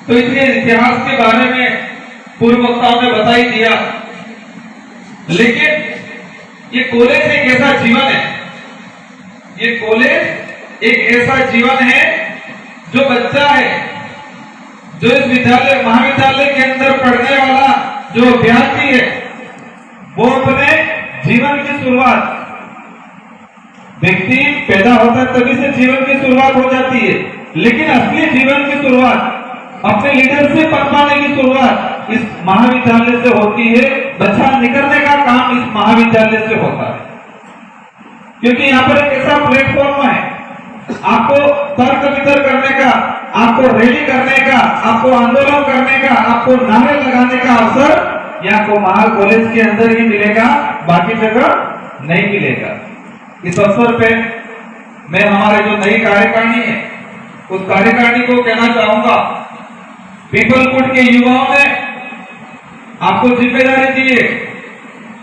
तो इसलिए इतिहास के बारे में पूर्व वक्ताओं ने बता ही दिया। लेकिन ये कॉलेज एक ऐसा जीवन है, ये कॉलेज एक ऐसा जीवन है जो बच्चा है, जो इस विद्यालय महाविद्यालय के अंदर पढ़ने वाला जो अभ्यर्थी है, वो अपने जीवन की शुरुआत, व्यक्ति पैदा होता है तभी से जीवन की शुरुआत हो जाती है, लेकिन असली जीवन की शुरुआत, अपने लीडरशिप बन पाने की शुरुआत इस महाविद्यालय से होती है। बच्चा निकलने का काम इस महाविद्यालय से होता है, क्योंकि यहाँ पर एक ऐसा प्लेटफॉर्म है, आपको तर्क वितर्क करने का, आपको रैली करने का, आपको आंदोलन करने का, आपको नारे लगाने का अवसर यहाँ को महा कॉलेज के अंदर ही मिलेगा, बाकी जगह नहीं मिलेगा। इस अवसर पे मैं हमारे जो नई कार्यकारिणी है उस कार्यकारिणी को कहना चाहूंगा, पीपलकोट के युवाओं ने आपको जिम्मेदारी दी है।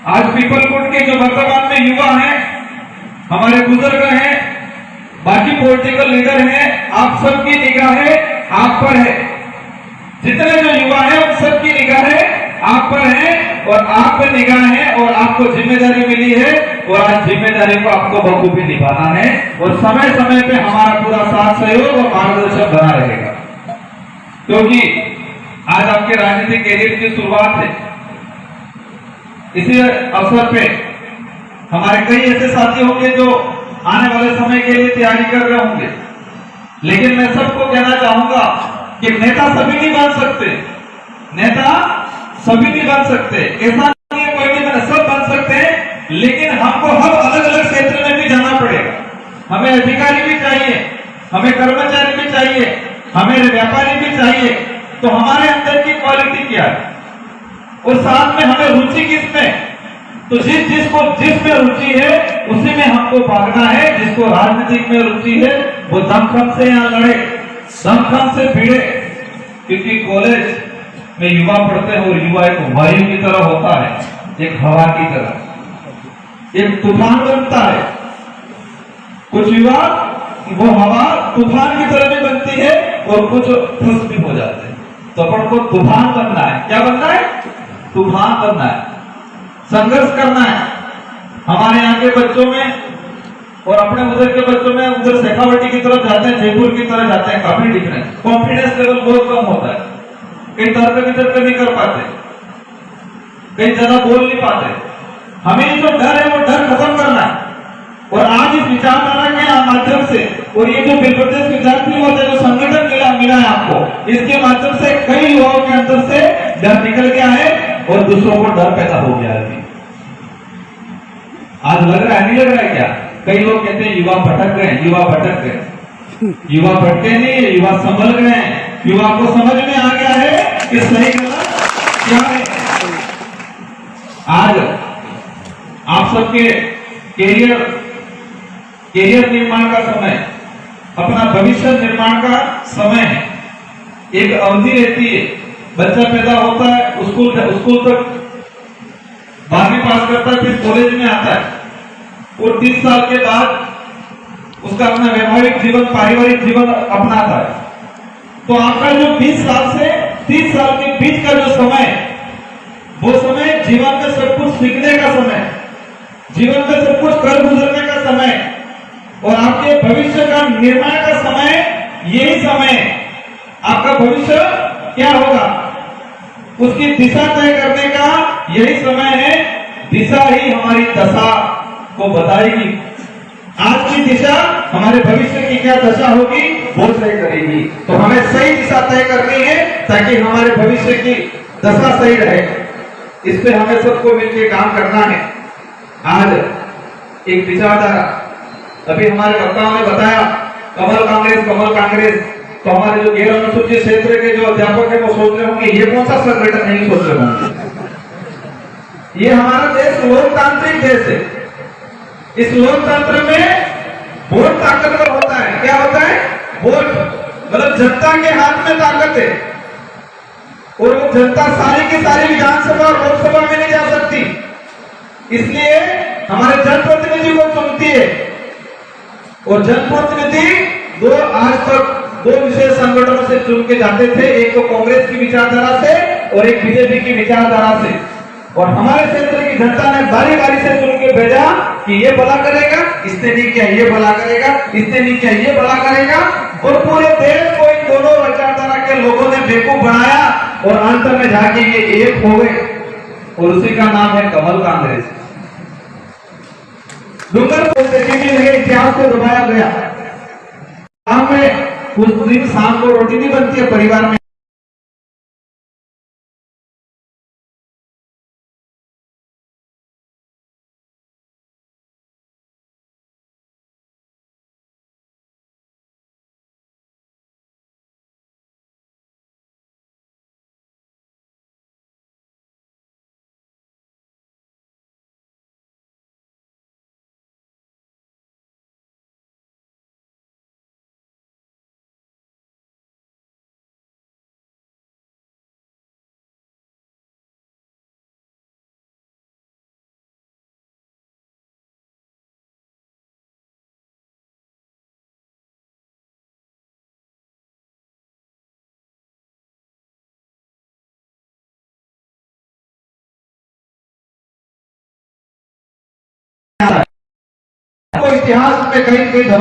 आज पीपलकोट के जो वर्तमान में युवा हैं, हमारे बुजुर्ग हैं, बाकी पॉलिटिकल लीडर हैं, आप सबकी निगाहें आप पर है। जितने जो युवा हैं उन सबकी निगाहें आप पर है और आप पर निगाह है और आपको जिम्मेदारी मिली है और आज जिम्मेदारी को आपको बखूबी निभाना है और समय समय पे हमारा पूरा साथ सहयोग और मार्गदर्शन बना रहेगा, क्योंकि आज आपके राजनीतिक कैरियर की शुरुआत है। इसी अवसर पे हमारे कई ऐसे साथी होंगे जो आने वाले समय के लिए तैयारी कर रहे होंगे, लेकिन मैं सबको कहना चाहूंगा कि नेता सभी नहीं बन सकते, नेता सभी नहीं बन सकते, ऐसा नहीं है कोई नहीं बन, सब बन सकते हैं, लेकिन हमको हर अलग अलग क्षेत्र में भी जाना पड़ेगा। हमें अधिकारी भी चाहिए, हमें कर्मचारी भी चाहिए, हमें व्यापारी भी चाहिए। तो हमारे अंदर की क्वालिटी क्या है और साथ में हमें रुचि किसमें, तो जिसमें रुचि है उसी में हमको भागना है। जिसको राजनीतिक में रुचि है वो दमखम से यहाँ लड़े, दमखम से भिड़े, क्योंकि कॉलेज में युवा पढ़ते हैं और युवा एक वायु की तरह होता है, एक हवा की तरह, एक तूफान बनता है। कुछ युवा वो हवा तूफान की तरह भी बनती है और कुछ ठुस भी हो जाते हैं। तो अपन को तूफान बनना है। क्या बनना है? तूफान बनना है, संघर्ष करना है। हमारे यहाँ के बच्चों में और अपने उधर के बच्चों में, उधर शेखावटी की तरफ जाते हैं, जयपुर की तरफ जाते हैं, काफी डिफरेंस, कॉन्फिडेंस लेवल बहुत कम होता है। कई तर्क वितर्क नहीं कर पाते, कई ज्यादा बोल नहीं पाते। हमें जो डर है वो डर खत्म करना है और आज इस विचारधारा के माध्यम से और ये जो प्रदेश विद्यार्थी होता है, जो संगठन मिला है आपको, इसके माध्यम से कई युवाओं के अंदर से डर निकल गया है और दूसरों को डर पैदा हो गया है। आज लग रहा है, नहीं लग रहा है क्या? कई लोग कहते हैं युवा भटक गए, युवा भटक गए। युवा भटके नहीं, युवा संभल गए हैं। युवा को समझ में आ गया है कि सही गलत क्या है। आज आप सबके कैरियर निर्माण का समय, अपना भविष्य निर्माण का समय है। एक अवधि रहती है, बच्चा पैदा होता है, स्कूल तक 12वीं पास करता है, फिर कॉलेज में आता है और 30 साल के बाद उसका अपना वैवाहिक जीवन, पारिवारिक जीवन अपनाता है। तो आपका जो 20 साल से 30 साल के बीच का जो समय, वो समय जीवन में सब कुछ सीखने का समय, जीवन में सब कुछ कर गुजरने का समय और आपके भविष्य का निर्माण का समय। यही समय आपका भविष्य क्या होगा उसकी दिशा तय करने का यही समय है। दिशा ही हमारी दशा को बताएगी। आज की दिशा हमारे भविष्य की क्या दशा होगी वो तय करेगी। तो हमें सही दिशा तय करनी है ताकि हमारे भविष्य की दशा सही रहे। इस पे हमें सबको मिलकर काम करना है। आज एक विचारधारा, अभी हमारे वक्ताओं ने बताया कमल कांग्रेस, तो हमारे जो गैर अनुसूचित क्षेत्र के जो अध्यापक है वो सोच रहे होंगे ये कौन सा संगठन, नहीं सोच रहे होंगे। ये हमारा देश लोकतांत्रिक देश है। इस लोकतंत्र में वोट ताकतवर होता है। क्या होता है? वोट, मतलब जनता के हाथ में ताकत है और वो जनता सारी की सारी विधानसभा और लोकसभा में नहीं जा सकती, इसलिए हमारे जनप्रतिनिधि को चुनती है और जनप्रतिनिधि आज तक दो विशेष संगठनों से चुन के जाते थे, एक तो कांग्रेस की विचारधारा से और एक बीजेपी की विचारधारा से। और हमारे क्षेत्र की जनता ने बारी बारी से चुन के भेजा कि ये भला करेगा, इसने नहीं किया ये भला करेगा, इसने नहीं किया ये भला करेगा। और पूरे देश को इन दोनों विचारधारा के लोगों ने बेवकूफ बनाया और अंत में जाके ये एक हो गए, और उसी का नाम है कमल कांग्रेस। डूंगरपुर से इतिहास को दबाया गया। शाम में उस दिन शाम को रोटी नहीं बनती है परिवार में। इतिहास में कहीं कहीं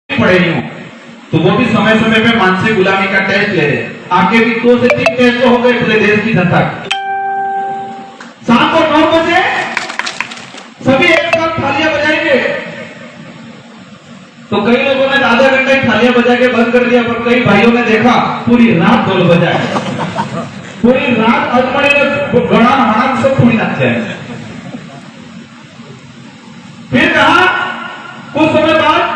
पड़ेगी हूं, तो वो भी समय समय पे मानसिक गुलामी का टेस्ट ले रहे। आपके भी 2 से 3 टेस्ट हो गए पूरे देश की जनता के। शाम को 9 बजे सभी एक साथ थालियां बजाएंगे, तो कई लोगों ने आधा घंटे थालियां बजा के बंद कर दिया, पर कई भाइयों ने देखा पूरी रात ढोल बजाए, पूरी रात अजमड़े गणा हाथ सब पूरी नाच जाए। फिर कहा कुछ समय बाद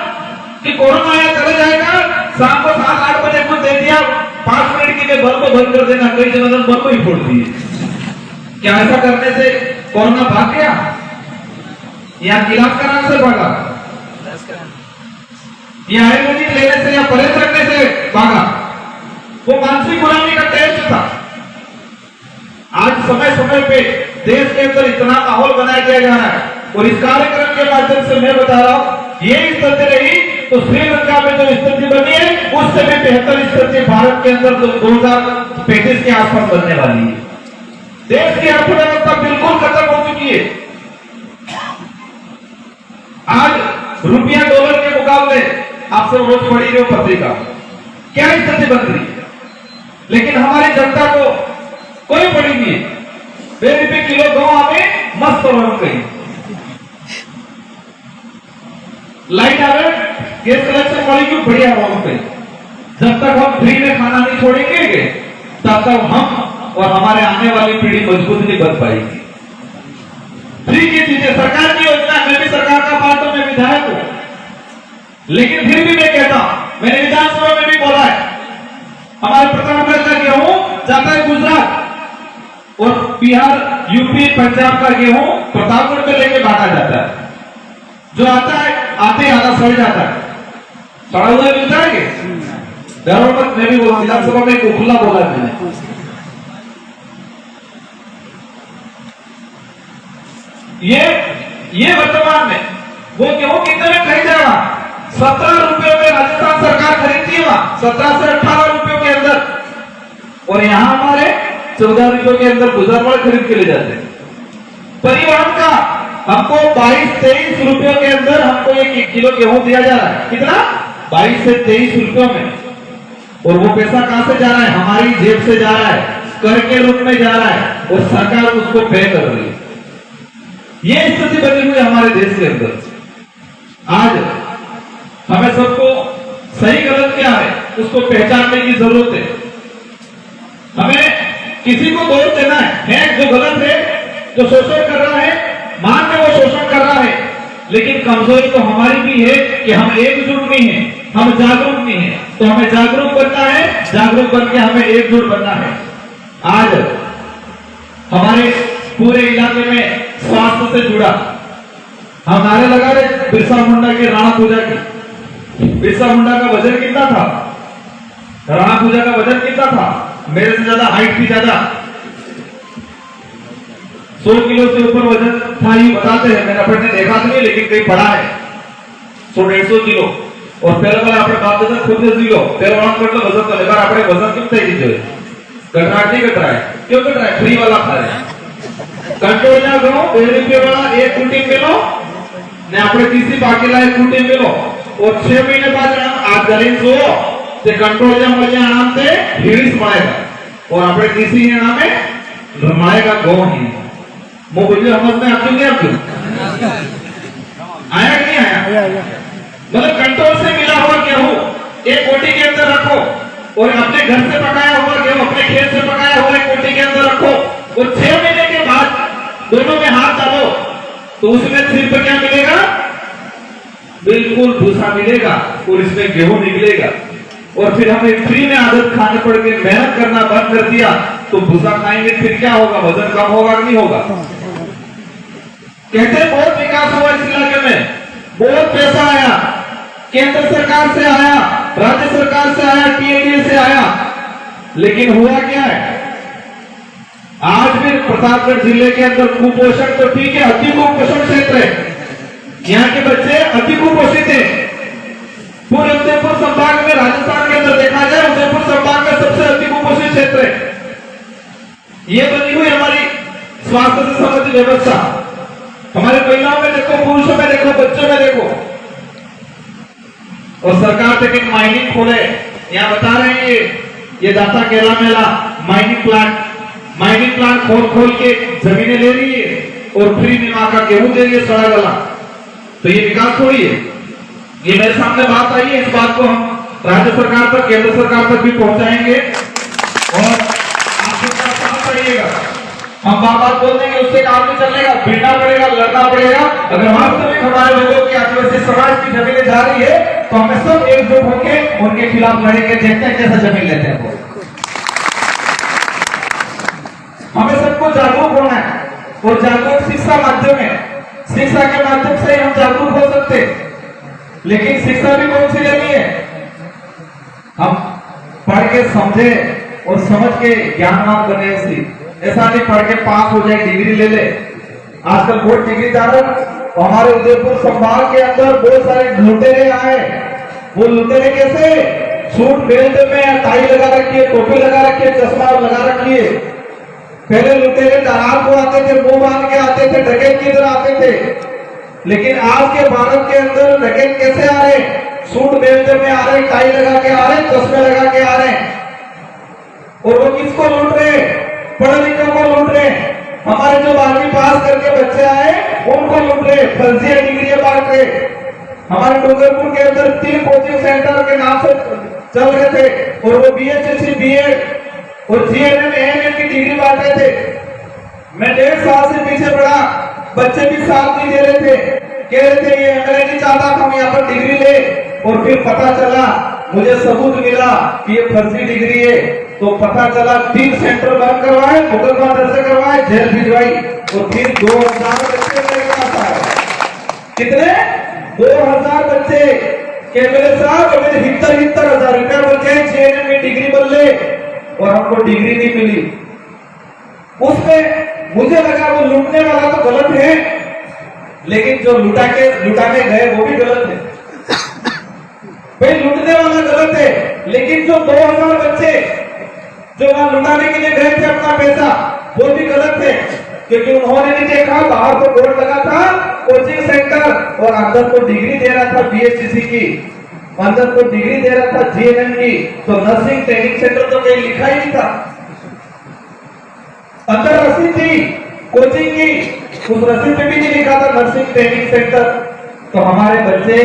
कि कोरोना आया चला जाएगा, शाम को 7-8 बजे कुछ दे दिया, 5 मिनट के लिए बल्ब को बंद कर देना, कई जगह बल्ब को ही फोड़ दिए। क्या ऐसा करने से कोरोना भाग गया या इलाज कराने से भागा, या आयुर्वेदिक लेने से या परहेज रखने से भागा? वो मानसिक गुलामी का टेस्ट था। आज समय समय पे देश के अंदर इतना माहौल बनाया दिया जा रहा है, और इस कार्यक्रम के माध्यम से मैं बता रहा हूं, ये स्थिति रही तो श्रीलंका में जो स्थिति बनी है उससे भी बेहतर स्थिति भारत के अंदर 2035 के आसपास बनने वाली है। देश की अर्थव्यवस्था बिल्कुल खत्म हो चुकी है। आज रुपया डॉलर के मुकाबले आप सब रोज पढ़ी रहे हो पत्रिका, क्या स्थिति बन रही है, लेकिन हमारी जनता को कोई पड़ी नहीं है। 2 रुपए किलो गाँव हमें मस्त और कहीं लाइट आ रहा है, गैस कलेक्शन वाली क्यों बढ़िया हो गई। जब तक हम फ्री में खाना नहीं छोड़ेंगे तब तक हम और हमारे आने वाली पीढ़ी मजबूत नहीं बन पाएगी। फ्री की चीजें सरकार की योजना, मैं भी सरकार का पार्ट हूं, मैं विधायक हूं, लेकिन फिर भी मैं कहता हूं, मैंने विधानसभा में भी बोला है, हमारे प्रतापगढ़ का गेहूं जाता है गुजरात और बिहार, यूपी, पंजाब का गेहूं प्रतापगढ़ में लेके बांटा जाता है। जो आता है आते आधा सड़ जाता है, सड़ा हुआ मिलता है कि मत। मैं भी विधानसभा में खुला बोला मैंने, ये वर्तमान में वो गेहूं कितने में खरीदा रहा? 17 रुपयों में राजस्थान सरकार खरीदती है वहां, 17 से 18 रुपयों के अंदर, और यहां हमारे 14 रुपयों के अंदर गुजरात वाले खरीद के ले जाते हैं। परिवहन का हमको 22-23 रुपयों के अंदर हमको 1 किलो गेहूं दिया जा रहा है। कितना? 22 से 23 रुपयों में। और वो पैसा कहां से जा रहा है? हमारी जेब से जा रहा है, कर के रूप में जा रहा है, और सरकार उसको पे कर रही है। ये स्थिति बनी हुई हमारे देश के अंदर। आज हमें सबको सही गलत क्या है उसको पहचानने की जरूरत है। हमें किसी को दोष देना है जो गलत है, जो शोषण कर रहा है, मान के वो शोषण कर रहा है, लेकिन कमजोरी तो हमारी भी है कि हम एकजुट नहीं है, हम जागरूक नहीं है। तो हमें जागरूक बनना है, जागरूक बन के हमें एकजुट बनना है। आज हमारे पूरे इलाके में स्वास्थ्य से जुड़ा हम नारे लगा रहे बिरसा मुंडा की राणा पूजा की। बिरसा मुंडा का वजन कितना था? राणा पूजा का वजन कितना था? मेरे से ज्यादा, हाइट भी ज्यादा, 100 किलो से ऊपर वजन था, ये बताते हैं। मैंने अपने देखा तो नहीं, लेकिन कहीं पढ़ा है 100-150 किलो। और पहले वाला अपने बाप दादा खुद से लो, पहले वाला कर लो वजन तो लेकर अपने वजन क्यों तय कीजिए? कटराट नहीं कट रहा है, क्यों कट रहा है? फ्री वाला खा रहे हैं। कंट्रोल ना करो, 1 रुपये वाला एक कुटी में लो ने अपने किसी बाकी ला एक कुटी में लो, और 6 महीने बाद आप गरीब सो ते कंट्रोल या मुझे आराम से हिरिस मारेगा, और अपने किसी है नाम में रमाएगा गो ही। वो बुझे समझ में आप क्यों आया कि नहीं आया? मतलब कंट्रोल से मिला हुआ गेहूं एक कोटी के अंदर रखो, और अपने घर से पकाया हुआ गेहूं अपने खेत से पकाया हुआ एक कोटी के अंदर रखो, और 6 महीने के बाद दोनों में हाथ डालो तो उसमें सिर्फ क्या मिलेगा? बिल्कुल भूसा मिलेगा, और इसमें गेहूं निकलेगा। और फिर हमें फ्री में आदत खाने पड़ के मेहनत करना बंद कर दिया तो भूसा खाएंगे, फिर क्या होगा? वजन कम होगा कि नहीं होगा? कहते बहुत विकास हुआ इस इलाके में, बहुत पैसा आया, केंद्र सरकार से आया, राज्य सरकार से आया, टीएडीए से आया, लेकिन हुआ क्या है? आज भी प्रतापगढ़ जिले के अंदर कुपोषण तो ठीक है, अति कुपोषण क्षेत्र है, यहाँ के बच्चे अति कुपोषित है। पूरे उदयपुर संभाग में, राजस्थान के अंदर देखा जाए, उदयपुर संभाग में सबसे अति कुपोषित क्षेत्र है। ये बनी हुई हमारी स्वास्थ्य से संबंधित व्यवस्था, हमारे महिलाओं में देखो, पुरुषों में देखो, बच्चों में देखो। और सरकार से एक माइनिंग खोले, यहाँ बता रहे हैं ये दाता केला मेला माइनिंग प्लांट खोल के जमीनें ले रही है, और फ्री में मां का गेहूं दे रही है सड़ा गला। तो ये विकास थोड़ी है? ये मेरे सामने बात आई है, इस बात को हम राज्य सरकार तक, केंद्र सरकार तक भी पहुंचाएंगे, और आपके साथ रहिएगा। हम बात बोल देंगे, उससे काम नहीं चलेगा, भिड़ना पड़ेगा, लड़ना पड़ेगा। अगर वास्तविक हमारे लोगों की, आदिवासी समाज की जमीनें जा रही है तो हमें सब एकजुट होकर उनके खिलाफ लड़ेंगे। देखते हैं कैसा जमीन लेते हैं वो। हमें सबको जागरूक होना है, और जागरूक शिक्षा माध्यम है, शिक्षा के माध्यम से हम जागरूक हो सकते। लेकिन शिक्षा भी कौन सी लेनी है? हम पढ़ के समझे और समझ के ज्ञानवान बने। ऐसा नहीं पढ़ के पास हो जाए, डिग्री ले ले। आजकल बहुत डिग्री धारक हमारे उदयपुर संभाग के अंदर बहुत सारे लुटेरे आए। वो लुटेरे कैसे? सूट बेल्ट में टाई लगा रखी है, टोपी लगा रखी है, चश्मा लगा रखी है। पहले लुटेरे दरार को आते थे, मुंह बांध के आते थे, डकैत की तरह आते थे। लेकिन आज के भारत के अंदर डकैत कैसे आ रहे? सूट बेल्ट में आ रहे, टाई लगा के आ रहे, चश्मे लगा के आ रहे। और वो किसको लूट रहे? पढ़े लिखे को लूट रहे। हमारे जो 12वीं पास करके बच्चे आए उनको लूट रहे, फर्जी डिग्री बांट रहे। हमारे डूंगरपुर के अंदर 3 कोचिंग सेंटर के नाम से चल रहे थे, और वो बीएचएससी, बीएड और जीएनएम, एएनएम की डिग्री बांट रहे थे। मैं 1.5 साल से पीछे पड़ा, बच्चे भी साथ नहीं दे रहे थे, कह रहे थे ये अंग्रेजी चाहता था हम यहाँ पर डिग्री ले। और फिर पता चला, मुझे सबूत मिला कि ये फर्जी डिग्री है। तो पता चला 3 सेंटर बंद करवाए, मुकदमा दर्ज करवाए, जेल भिजवाई, और फिर 2000 बच्चे मेरे पास आए। कितने? 2000 बच्चे के मेरे साथ 70,000 रुपया बचे, जीएनएम में डिग्री बदले, और हमको डिग्री नहीं मिली। उसमें मुझे लगा वो लूटने वाला तो गलत है, लेकिन जो लुटा के गए वो भी गलत है। भाई लूटने वाला गलत है, लेकिन जो 2000 बच्चे जो वहां लुटाने के लिए गए थे अपना पैसा, वो भी गलत है। क्योंकि उन्होंने नहीं देखा, बाहर तो बोर्ड लगा था कोचिंग सेंटर, और अंदर को डिग्री दे रहा था बीएचसीसी की, अंदर को डिग्री दे रहा था जीएनएम की। तो नर्सिंग ट्रेनिंग सेंटर तो कहीं लिखा ही नहीं था। अंदर रसीद थी कोचिंग की, उस रसीद में भी नहीं लिखा था नर्सिंग ट्रेनिंग सेंटर। तो हमारे बच्चे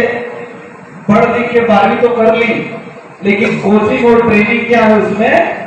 पढ़ लिख के 12वीं तो कर ली, लेकिन कोचिंग और ट्रेनिंग क्या है उसमें